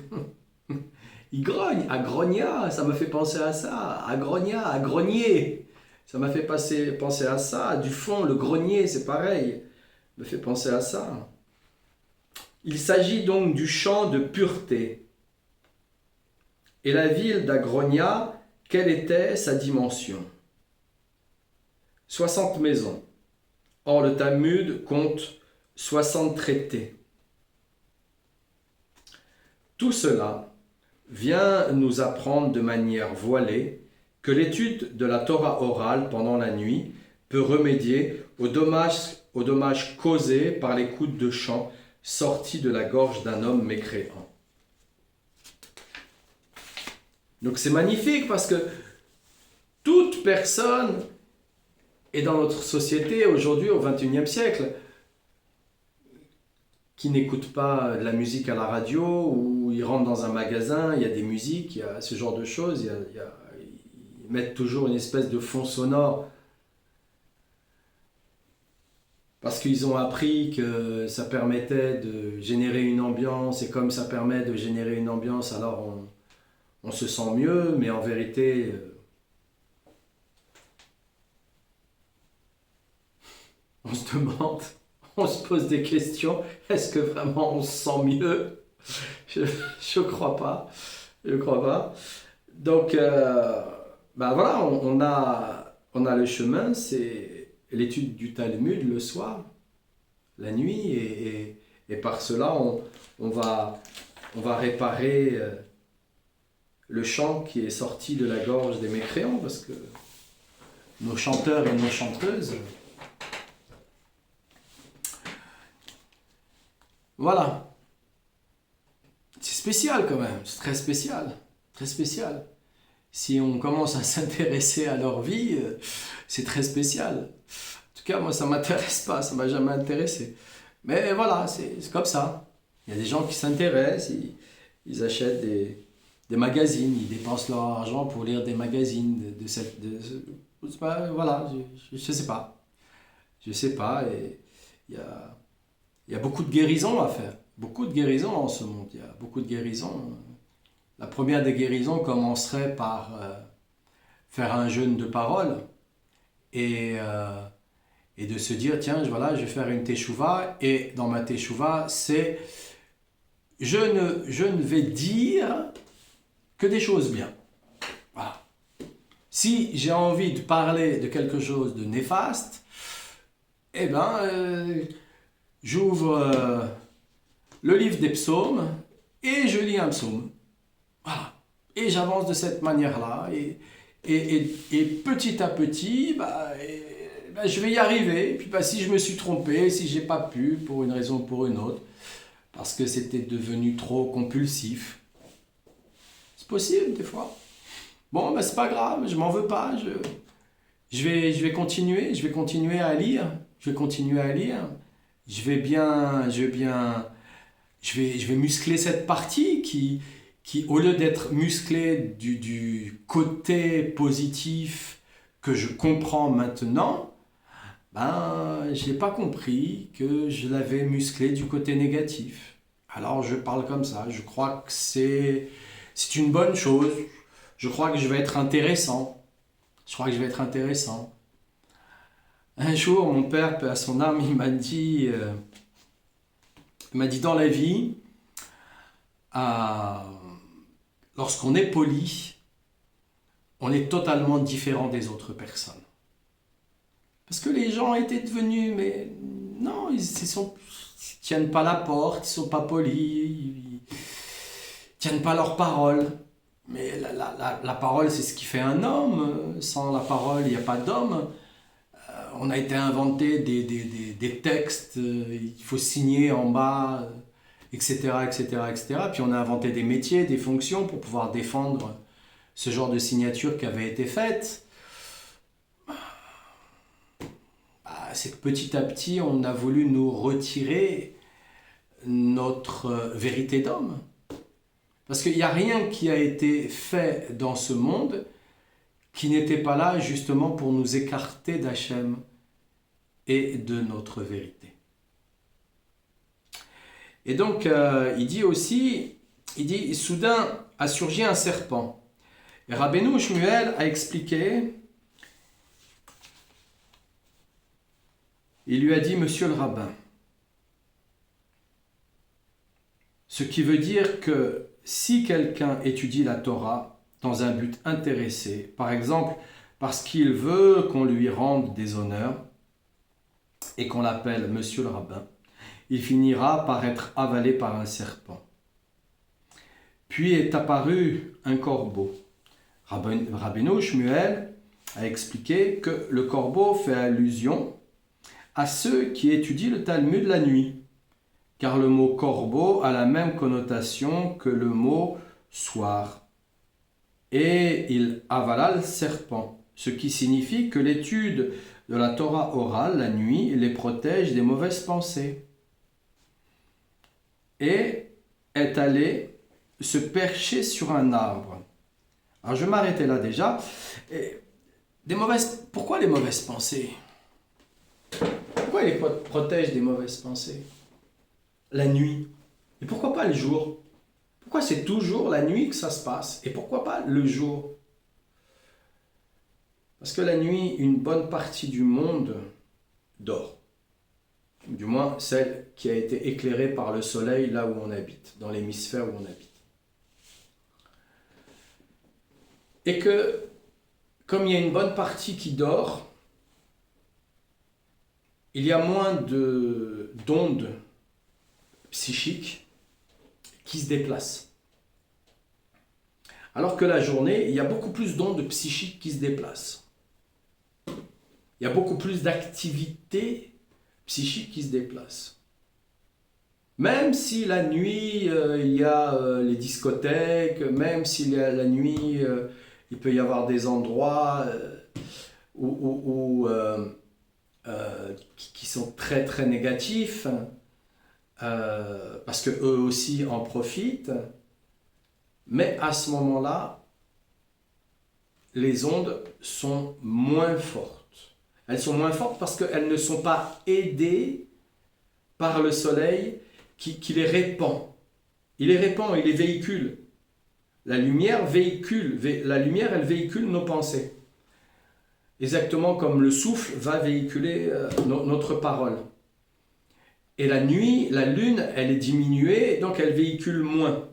Il grogne, Agronia, ça me fait penser à ça. Agronia, à grogner. Ça m'a fait penser à ça. Du fond, le grenier, c'est pareil. Me fait penser à ça. Il s'agit donc du chant de pureté. Et la ville d'Agronia, quelle était sa dimension? 60 maisons. Or, le Talmud compte 60 traités. Tout cela vient nous apprendre de manière voilée que l'étude de la Torah orale pendant la nuit peut remédier aux dommages causés par l'écoute de chants sortis de la gorge d'un homme mécréant. Donc c'est magnifique parce que toute personne est dans notre société aujourd'hui au XXIe siècle qui n'écoute pas de la musique à la radio ou ils rentrent dans un magasin, il y a des musiques, il y a ce genre de choses, ils mettent toujours une espèce de fond sonore parce qu'ils ont appris que ça permettait de générer une ambiance et comme ça permet de générer une ambiance, alors on se sent mieux, mais en vérité, on se demande, on se pose des questions, est-ce que vraiment on se sent mieux? Je crois pas, je crois pas. Donc, ben voilà, on a le chemin, c'est l'étude du Talmud le soir, la nuit, et par cela, on va réparer le chant qui est sorti de la gorge des mécréants, parce que nos chanteurs et nos chanteuses, voilà. C'est spécial quand même, c'est très spécial, très spécial. Si on commence à s'intéresser à leur vie, c'est très spécial. En tout cas, moi, ça ne m'intéresse pas, ça ne m'a jamais intéressé. Mais voilà, c'est comme ça. Il y a des gens qui s'intéressent, ils achètent des magazines, ils dépensent leur argent pour lire des magazines voilà, je sais pas. Je sais pas, et il y a beaucoup de guérisons à faire. Beaucoup de guérisons en ce monde, il y a beaucoup de guérisons. La première des guérisons commencerait par faire un jeûne de parole et de se dire, tiens, voilà, je vais faire une teshuva, et dans ma teshuva, c'est je ne vais dire que des choses bien. Voilà. Si j'ai envie de parler de quelque chose de néfaste, eh ben, j'ouvre le livre des psaumes et je lis un psaume. Voilà. et j'avance de cette manière-là. Et petit à petit, je vais y arriver. Et puis si je me suis trompé, si j'ai pas pu, pour une raison ou pour une autre, parce que c'était devenu trop compulsif. C'est possible des fois. Bon, c'est pas grave, je m'en veux pas. Je vais continuer à lire. Je vais continuer à lire. Je vais muscler cette partie qui au lieu d'être musclée du côté positif que je comprends maintenant, je n'ai pas compris que je l'avais musclé du côté négatif. Alors je parle comme ça. Je crois que c'est une bonne chose. Je crois que je vais être intéressant. Un jour, mon père, paix à son âme, il m'a dit dans la vie, lorsqu'on est poli, on est totalement différent des autres personnes. Parce que les gens étaient devenus, mais non, ils tiennent pas la porte, ils sont pas polis, ils tiennent pas leur parole. Mais la parole, c'est ce qui fait un homme. Sans la parole, il n'y a pas d'homme. On a été inventé des textes, il faut signer en bas, etc., etc., etc. Puis on a inventé des métiers, des fonctions pour pouvoir défendre ce genre de signature qui avait été faite. C'est que petit à petit, on a voulu nous retirer notre vérité d'homme. Parce qu'il n'y a rien qui a été fait dans ce monde qui n'était pas là justement pour nous écarter d'Hachem et de notre vérité. Et donc, il dit, soudain a surgi un serpent. Et Rabbeinu Shmuel a expliqué, il lui a dit, monsieur le rabbin, ce qui veut dire que si quelqu'un étudie la Torah dans un but intéressé, par exemple parce qu'il veut qu'on lui rende des honneurs et qu'on l'appelle monsieur le rabbin, il finira par être avalé par un serpent. Puis est apparu un corbeau. Rabbeinu Shmuel a expliqué que le corbeau fait allusion à ceux qui étudient le Talmud la nuit, car le mot corbeau a la même connotation que le mot soir. Et il avala le serpent, ce qui signifie que l'étude de la Torah orale la nuit les protège des mauvaises pensées. Et est allé se percher sur un arbre. Alors je vais m'arrêter là déjà. Pourquoi les mauvaises pensées? Pourquoi il les protège des mauvaises pensées? La nuit. Et pourquoi pas le jour? Pourquoi c'est toujours la nuit que ça se passe? Et pourquoi pas le jour? Parce que la nuit, une bonne partie du monde dort. Du moins, celle qui a été éclairée par le soleil là où on habite, dans l'hémisphère où on habite. Et que, comme il y a une bonne partie qui dort, il y a moins d'ondes psychiques qui se déplacent. Alors que la journée, il y a beaucoup plus d'ondes psychiques qui se déplacent. Il y a beaucoup plus d'activités psychiques qui se déplacent. Même si la nuit, il y a les discothèques, même si la nuit, il peut y avoir des endroits qui sont très très négatifs, parce qu'eux aussi en profitent, mais à ce moment-là, les ondes sont moins fortes. Elles sont moins fortes parce qu'elles ne sont pas aidées par le soleil qui les répand. Il les répand, il les véhicule. La lumière, elle véhicule nos pensées. Exactement comme le souffle va véhiculer notre parole. Et la nuit, la lune, elle est diminuée, donc elle véhicule moins.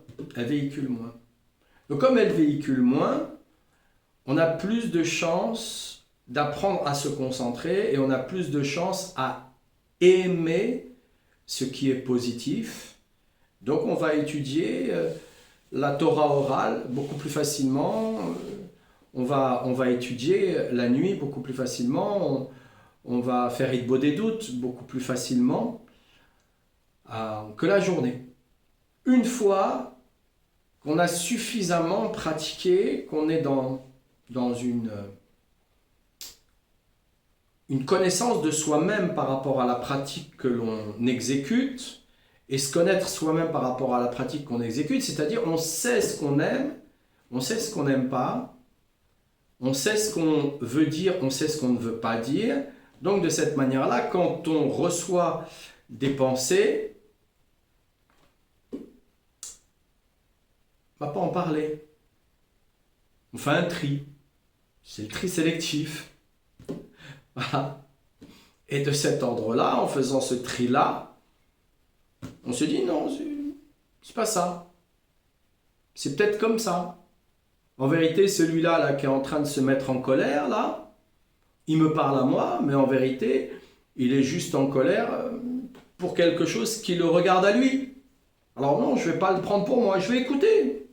Donc comme elle véhicule moins, on a plus de chances d'apprendre à se concentrer et on a plus de chances à aimer ce qui est positif. Donc on va étudier la Torah orale beaucoup plus facilement. On va étudier la nuit beaucoup plus facilement. On va faire Hitbod des doutes beaucoup plus facilement que la journée. Une fois qu'on a suffisamment pratiqué, qu'on est dans une connaissance de soi-même par rapport à la pratique que l'on exécute, et se connaître soi-même par rapport à la pratique qu'on exécute, c'est-à-dire on sait ce qu'on aime, on sait ce qu'on n'aime pas, on sait ce qu'on veut dire, on sait ce qu'on ne veut pas dire. Donc de cette manière-là, quand on reçoit des pensées, on ne va pas en parler. On fait un tri. C'est le tri sélectif. Voilà. Et de cet ordre-là, en faisant ce tri-là, on se dit non, c'est pas ça. C'est peut-être comme ça. En vérité, celui-là là, qui est en train de se mettre en colère, là, il me parle à moi, mais en vérité, il est juste en colère pour quelque chose qui le regarde à lui. Alors non, je ne vais pas le prendre pour moi, je vais écouter,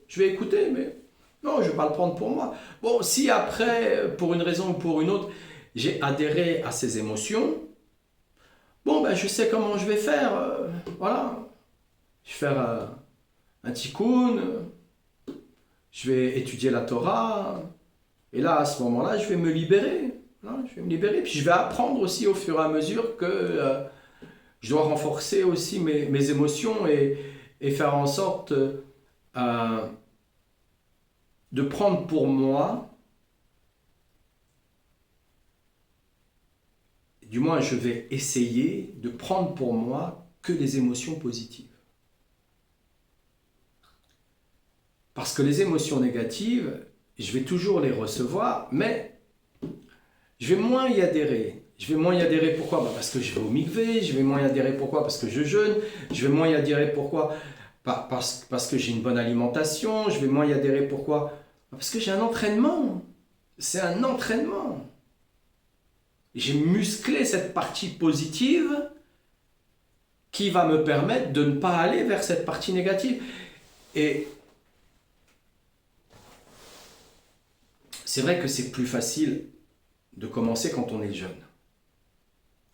mais non, je ne vais pas le prendre pour moi. Bon, si après, pour une raison ou pour une autre, j'ai adhéré à ces émotions, bon, ben, je sais comment je vais faire, voilà. Je vais faire un tikkun, je vais étudier la Torah, et là, à ce moment-là, je vais me libérer. Hein, je vais me libérer, puis je vais apprendre aussi au fur et à mesure que je dois renforcer aussi mes émotions et faire en sorte de prendre pour moi, du moins je vais essayer de prendre pour moi que les émotions positives. Parce que les émotions négatives, je vais toujours les recevoir, mais je vais moins y adhérer. Je vais moins y adhérer, pourquoi? Parce que je vais au mikvé. Je vais moins y adhérer, pourquoi? Parce que je jeûne. Je vais moins y adhérer, pourquoi? Parce que j'ai une bonne alimentation. Je vais moins y adhérer, pourquoi? Parce que j'ai un entraînement. C'est un entraînement. J'ai musclé cette partie positive qui va me permettre de ne pas aller vers cette partie négative. Et c'est vrai que c'est plus facile de commencer quand on est jeune.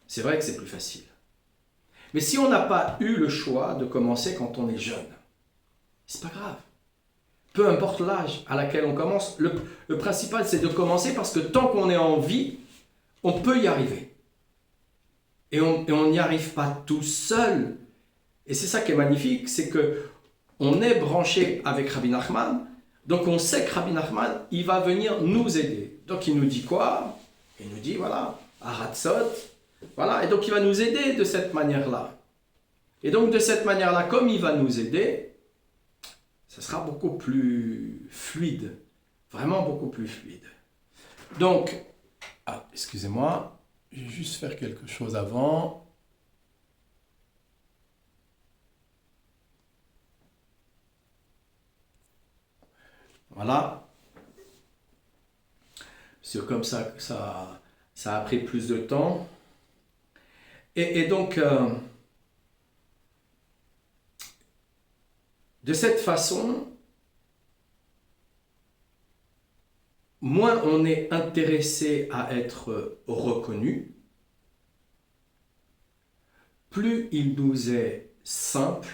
C'est vrai que c'est plus facile. Mais si on n'a pas eu le choix de commencer quand on est jeune, c'est pas grave. Peu importe l'âge à laquelle on commence, le principal c'est de commencer parce que tant qu'on est en vie, on peut y arriver. Et on n'y arrive pas tout seul. Et c'est ça qui est magnifique, c'est que on est branché avec Rabbi Nachman, donc on sait que Rabbi Nachman, il va venir nous aider. Donc il nous dit quoi? Il nous dit, voilà, Aratzot, voilà, et donc il va nous aider de cette manière-là. Et donc de cette manière-là, comme il va nous aider, ça sera beaucoup plus fluide, vraiment beaucoup plus fluide. Donc, excusez-moi, je vais juste faire quelque chose avant. Voilà. C'est comme ça que ça a pris plus de temps. Et donc, de cette façon, moins on est intéressé à être reconnu, plus il nous est simple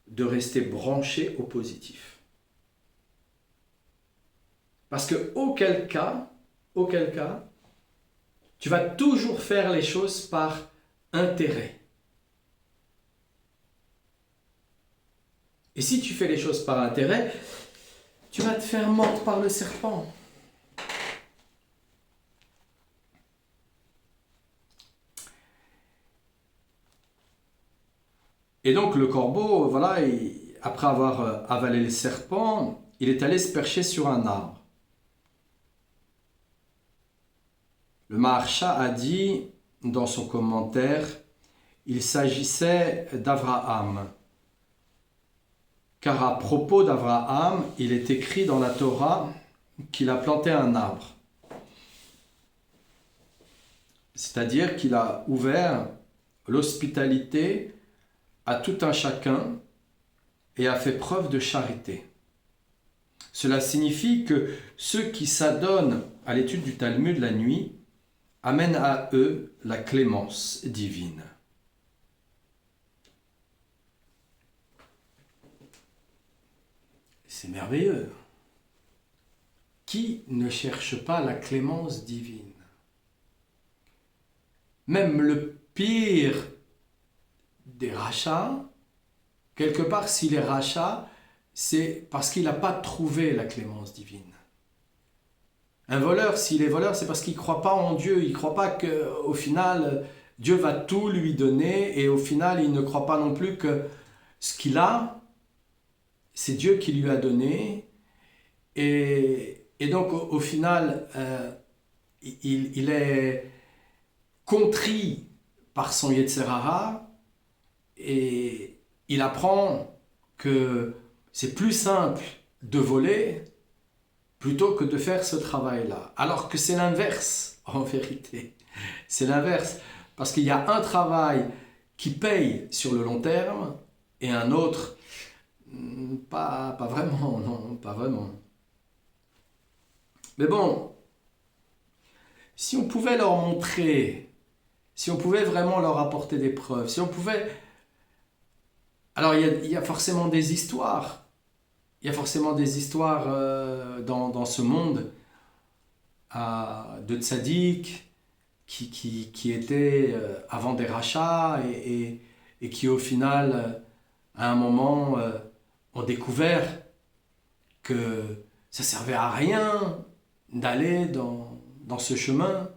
de rester branché au positif. Parce que auquel cas, tu vas toujours faire les choses par intérêt. Et si tu fais les choses par intérêt, tu vas te faire mordre par le serpent. Et donc le corbeau, voilà, après avoir avalé le serpent, il est allé se percher sur un arbre. Le Maharsha a dit dans son commentaire, il s'agissait d'Abraham. Car à propos d'Abraham, il est écrit dans la Torah qu'il a planté un arbre. C'est-à-dire qu'il a ouvert l'hospitalité à tout un chacun et a fait preuve de charité. Cela signifie que ceux qui s'adonnent à l'étude du Talmud la nuit amènent à eux la clémence divine. C'est merveilleux. Qui ne cherche pas la clémence divine? Même le pire des rachats, quelque part, s'il est rachat, c'est parce qu'il n'a pas trouvé la clémence divine. Un voleur, s'il est voleur, c'est parce qu'il ne croit pas en Dieu. Il ne croit pas qu'au final, Dieu va tout lui donner. Et au final, il ne croit pas non plus que ce qu'il a, c'est Dieu qui lui a donné. Et donc, au final, il est contrit par son Yetzer Hara. Et il apprend que c'est plus simple de voler plutôt que de faire ce travail-là. Alors que c'est l'inverse, en vérité. C'est l'inverse. Parce qu'il y a un travail qui paye sur le long terme et un autre, pas vraiment, non, pas vraiment. Mais bon, si on pouvait leur montrer, si on pouvait vraiment leur apporter des preuves, si on pouvait... Alors il y a forcément des histoires. Il y a forcément des histoires dans ce monde de tzaddik qui étaient avant des rachats et qui au final, à un moment, ont découvert que ça servait à rien d'aller dans ce chemin,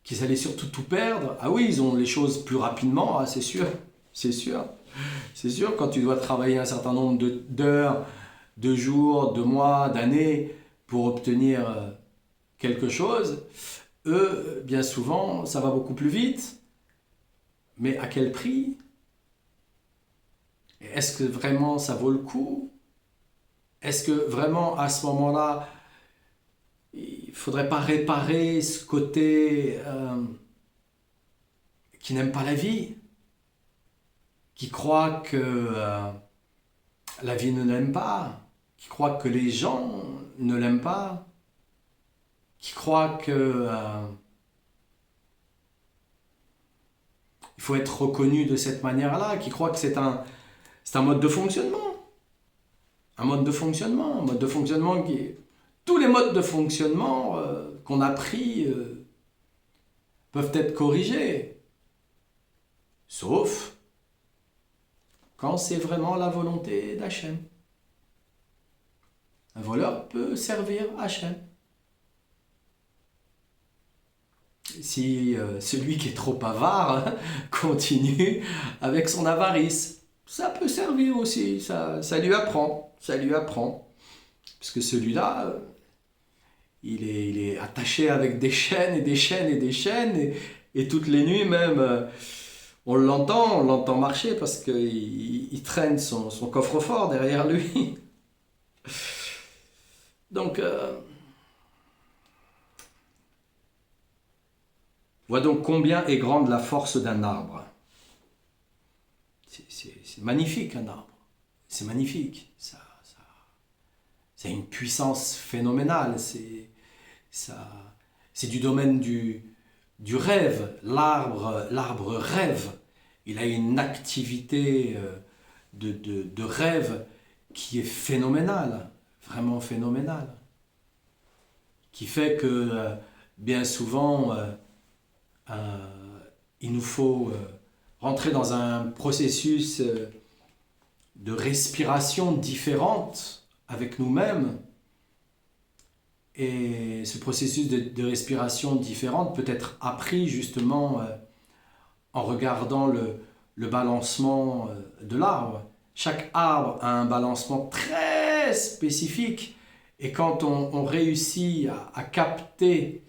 qu'ils allaient surtout tout perdre. Ah oui, ils ont les choses plus rapidement, c'est sûr, c'est sûr. C'est sûr, quand tu dois travailler un certain nombre d'heures, de jours, de mois, d'années pour obtenir quelque chose, eux, bien souvent, ça va beaucoup plus vite. Mais à quel prix? Est-ce que vraiment ça vaut le coup? Est-ce que vraiment à ce moment-là, il ne faudrait pas réparer ce côté qui n'aime pas la vie, qui croit que la vie ne l'aime pas, qui croit que les gens ne l'aiment pas, qui croit que il faut être reconnu de cette manière-là, qui croit que c'est un mode de fonctionnement. Un mode de fonctionnement qui est... Tous les modes de fonctionnement qu'on a pris peuvent être corrigés. Sauf quand c'est vraiment la volonté d'Hachem. Un voleur peut servir Hachem. Si celui qui est trop avare continue avec son avarice, ça peut servir aussi, ça lui apprend. Parce que celui-là, il est attaché avec des chaînes et des chaînes et des chaînes, et toutes les nuits même, on l'entend marcher parce qu'il traîne son coffre-fort derrière lui. Donc, vois donc combien est grande la force d'un arbre. C'est magnifique un arbre, c'est magnifique, ça a une puissance phénoménale, c'est du domaine du rêve, l'arbre rêve, il a une activité de rêve qui est phénoménale, vraiment phénoménale, qui fait que bien souvent il nous faut rentrer dans un processus de respiration différente avec nous-mêmes. Et ce processus de respiration différente peut être appris justement en regardant le balancement de l'arbre. Chaque arbre a un balancement très spécifique et quand on réussit à capter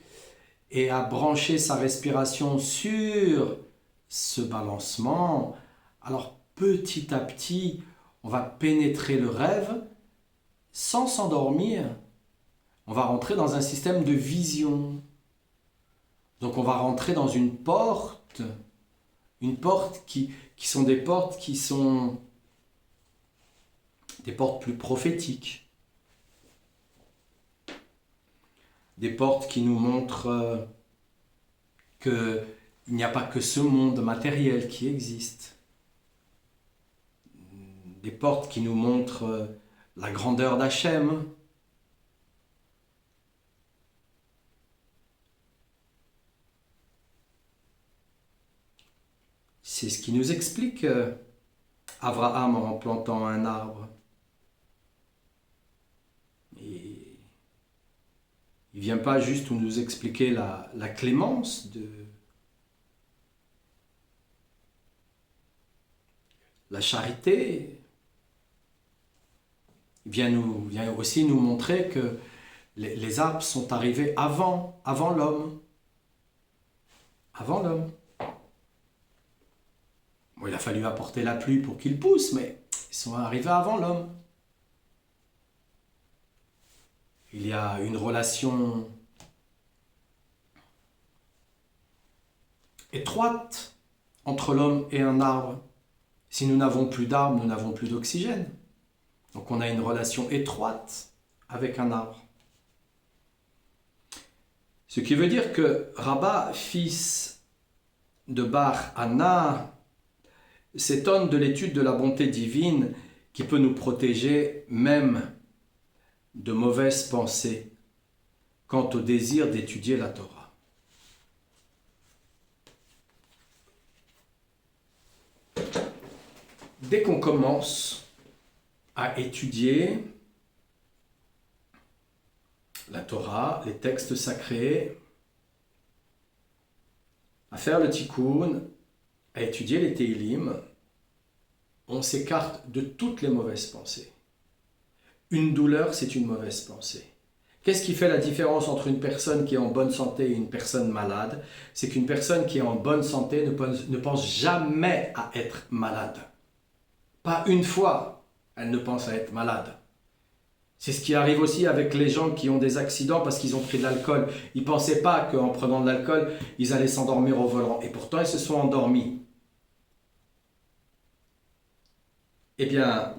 et à brancher sa respiration sur ce balancement, alors petit à petit, on va pénétrer le rêve sans s'endormir. On va rentrer dans un système de vision. Donc on va rentrer dans une porte qui sont des portes qui sont des portes plus prophétiques, des portes qui nous montrent qu'il n'y a pas que ce monde matériel qui existe, des portes qui nous montrent la grandeur d'Hachem, c'est ce qui nous explique Abraham en plantant un arbre. Et il ne vient pas juste nous expliquer la clémence de la charité. Il vient aussi nous montrer que les arbres sont arrivés avant l'homme. Avant l'homme. Bon, il a fallu apporter la pluie pour qu'ils poussent, mais ils sont arrivés avant l'homme. Il y a une relation étroite entre l'homme et un arbre. Si nous n'avons plus d'arbres, nous n'avons plus d'oxygène. Donc on a une relation étroite avec un arbre. Ce qui veut dire que Rabba, fils de Bar Anna, s'étonne de l'étude de la bonté divine qui peut nous protéger même de mauvaises pensées quant au désir d'étudier la Torah. Dès qu'on commence à étudier la Torah, les textes sacrés, à faire le tikkun, à étudier les Tehillim, on s'écarte de toutes les mauvaises pensées. Une douleur, c'est une mauvaise pensée. Qu'est-ce qui fait la différence entre une personne qui est en bonne santé et une personne malade? C'est qu'une personne qui est en bonne santé ne pense jamais à être malade. Pas une fois, elle ne pense à être malade. C'est ce qui arrive aussi avec les gens qui ont des accidents parce qu'ils ont pris de l'alcool. Ils ne pensaient pas qu'en prenant de l'alcool, ils allaient s'endormir au volant. Et pourtant, ils se sont endormis. Eh bien,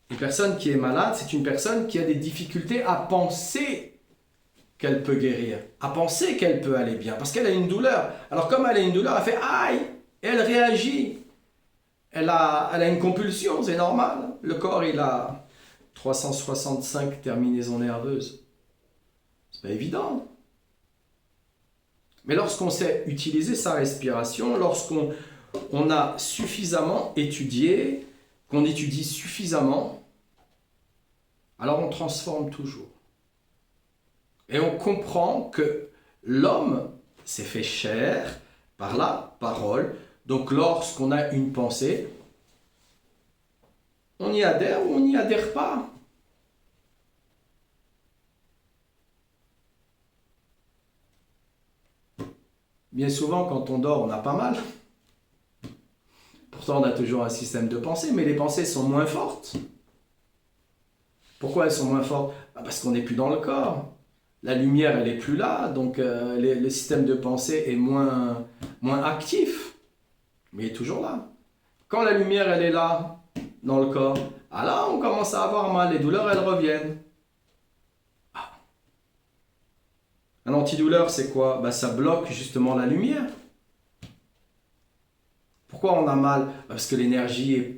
une personne qui est malade, c'est une personne qui a des difficultés à penser qu'elle peut guérir, à penser qu'elle peut aller bien, parce qu'elle a une douleur. Alors comme elle a une douleur, elle fait « aïe » et elle réagit. Elle a une compulsion, c'est normal. Le corps, il a 365 terminaisons nerveuses. C'est pas évident. Mais lorsqu'on sait utiliser sa respiration, lorsqu'on a suffisamment étudié, qu'on étudie suffisamment, alors on transforme toujours. Et on comprend que l'homme s'est fait chair par la parole. Donc lorsqu'on a une pensée, on y adhère ou on n'y adhère pas. Bien souvent, quand on dort, on a pas mal. Pourtant, on a toujours un système de pensée, mais les pensées sont moins fortes. Pourquoi elles sont moins fortes? Parce qu'on n'est plus dans le corps. La lumière, elle n'est plus là, donc le système de pensée est moins actif. Mais il est toujours là. Quand la lumière, elle est là, dans le corps, ah là, on commence à avoir mal, les douleurs, elles reviennent. Ah. Un antidouleur, c'est quoi? Ça bloque justement la lumière. Pourquoi on a mal? Parce que l'énergie ne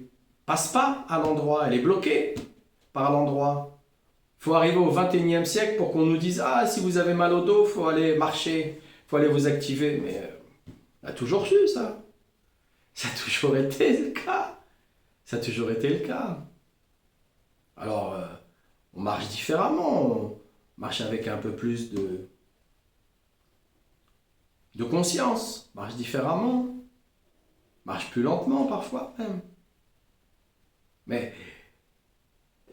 passe pas à l'endroit, elle est bloquée par l'endroit. Il faut arriver au 21e siècle pour qu'on nous dise « Ah, si vous avez mal au dos, il faut aller marcher, il faut aller vous activer. » Mais on a toujours su ça. Ça a toujours été le cas. Ça a toujours été le cas. Alors, on marche différemment. On marche avec un peu plus de conscience. On marche différemment. On marche plus lentement parfois même. Mais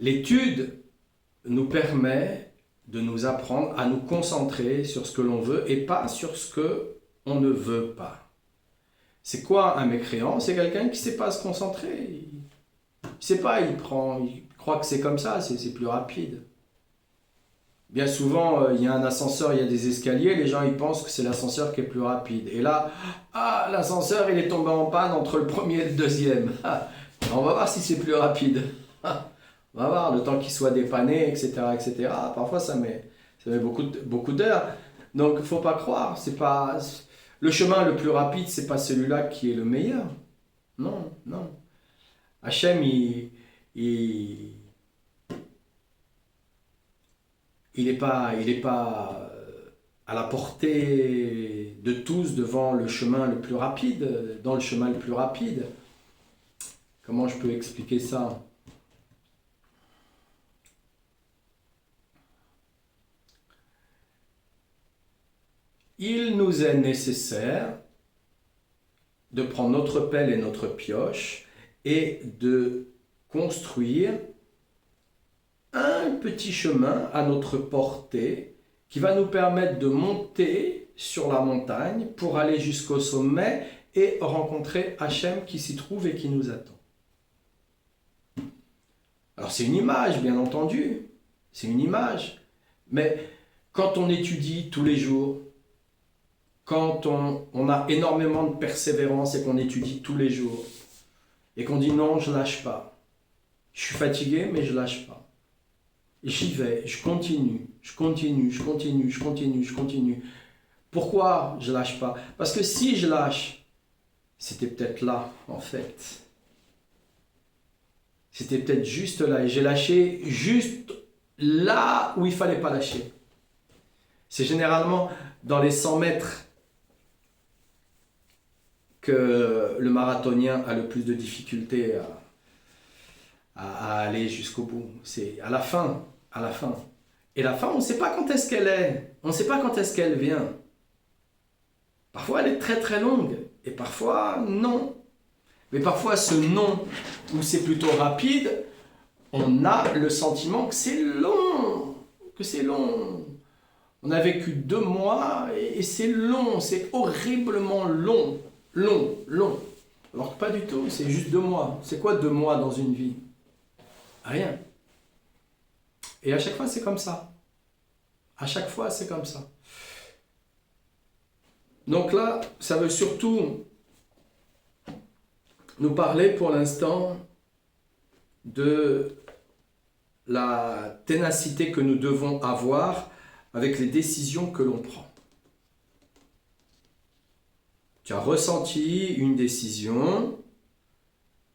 l'étude nous permet de nous apprendre à nous concentrer sur ce que l'on veut et pas sur ce qu'on ne veut pas. C'est quoi un mécréant? C'est quelqu'un qui ne sait pas se concentrer. Il ne sait pas, il croit que c'est comme ça, c'est plus rapide. Bien souvent, il y a un ascenseur, il y a des escaliers, les gens ils pensent que c'est l'ascenseur qui est plus rapide. Et là, l'ascenseur il est tombé en panne entre le premier et le deuxième. On va voir si c'est plus rapide. On va voir, le temps qu'il soit dépanné, etc., etc. Parfois, ça met beaucoup d'heures. Donc, il ne faut pas croire. C'est pas, le chemin le plus rapide, c'est pas celui-là qui est le meilleur. Non, non. Hachem, il, il est pas à la portée de tous devant le chemin le plus rapide, dans le chemin le plus rapide. Comment je peux expliquer ça? Il nous est nécessaire de prendre notre pelle et notre pioche et de construire un petit chemin à notre portée qui va nous permettre de monter sur la montagne pour aller jusqu'au sommet et rencontrer Hachem qui s'y trouve et qui nous attend. Alors c'est une image, bien entendu, c'est une image, mais quand on étudie tous les jours, quand on a énormément de persévérance et qu'on étudie tous les jours, et qu'on dit non, je lâche pas, je suis fatigué mais je lâche pas, j'y vais, je continue, je continue, je continue, je continue, je continue. Pourquoi je lâche pas? Parce que si je lâche, c'était peut-être là en fait. C'était peut-être juste là, et j'ai lâché juste là où il fallait pas lâcher. C'est généralement dans les 100 mètres que le marathonien a le plus de difficultés à aller jusqu'au bout. C'est à la fin, à la fin. Et la fin, on ne sait pas quand est-ce qu'elle est. On ne sait pas quand est-ce qu'elle vient. Parfois, elle est très très longue. Et parfois, non. Mais parfois, ce non, où c'est plutôt rapide, on a le sentiment que c'est long. Que c'est long. On a vécu 2 mois et c'est long. C'est horriblement long. Long, long. Alors que pas du tout, c'est juste 2 mois. C'est quoi 2 mois dans une vie? Rien. Et à chaque fois, c'est comme ça. À chaque fois, c'est comme ça. Donc là, ça veut surtout nous parler pour l'instant de la ténacité que nous devons avoir avec les décisions que l'on prend. Tu as ressenti une décision,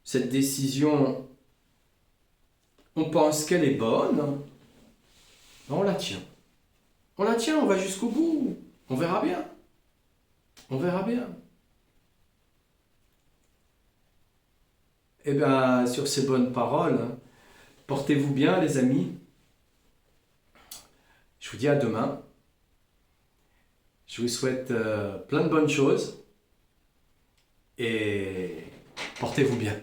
cette décision, on pense qu'elle est bonne, on la tient. On la tient, on va jusqu'au bout, on verra bien. On verra bien. Eh bien, sur ces bonnes paroles, portez-vous bien les amis. Je vous dis à demain. Je vous souhaite plein de bonnes choses et portez-vous bien.